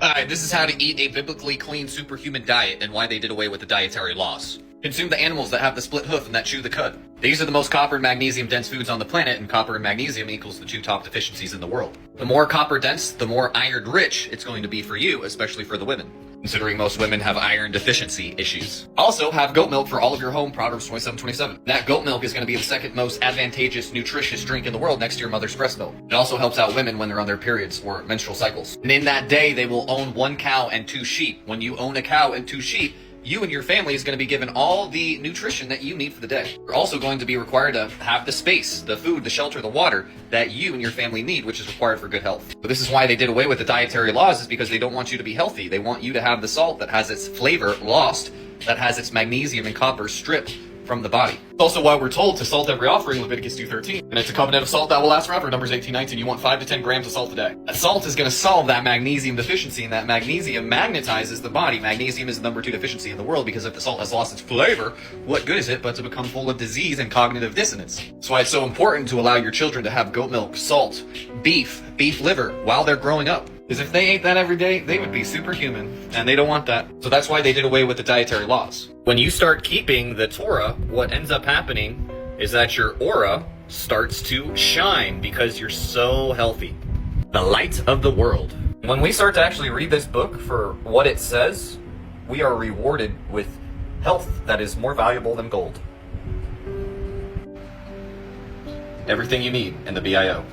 Alright, this is how to eat a biblically clean superhuman diet and why they did away with the dietary laws. Consume the animals that have the split hoof and that chew the cud. These are the most copper and magnesium dense foods on the planet, and copper and magnesium equals the two top deficiencies in the world. The more copper dense, the more iron rich it's going to be for you, especially for the women, considering most women have iron deficiency issues. Also, have goat milk for all of your home, Proverbs 27:27. That goat milk is going to be the second most advantageous, nutritious drink in the world next to your mother's breast milk. It also helps out women when they're on their periods or menstrual cycles. And in that day, they will own 1 cow and 2 sheep. When you own a cow and 2 sheep, you and your family is going to be given all the nutrition that you need for the day. You're also going to be required to have the space, the food, the shelter, the water that you and your family need, which is required for good health. But this is why they did away with the dietary laws, is because they don't want you to be healthy. They want you to have the salt that has its flavor lost, that has its magnesium and copper stripped from the body. It's also why we're told to salt every offering, Leviticus 2:13. And it's a covenant of salt that will last forever, Numbers 18:19. You want 5 to 10 grams of salt a day. That salt is going to solve that magnesium deficiency, and that magnesium magnetizes the body. Magnesium is the number 2 deficiency in the world, because if the salt has lost its flavor, what good is it but to become full of disease and cognitive dissonance? That's why it's so important to allow your children to have goat milk, salt, beef liver while they're growing up. Because if they ate that every day, they would be superhuman, and they don't want that. So that's why they did away with the dietary laws. When you start keeping the Torah, what ends up happening is that your aura starts to shine because you're so healthy. The light of the world. When we start to actually read this book for what it says, we are rewarded with health that is more valuable than gold. Everything you need in the BIO.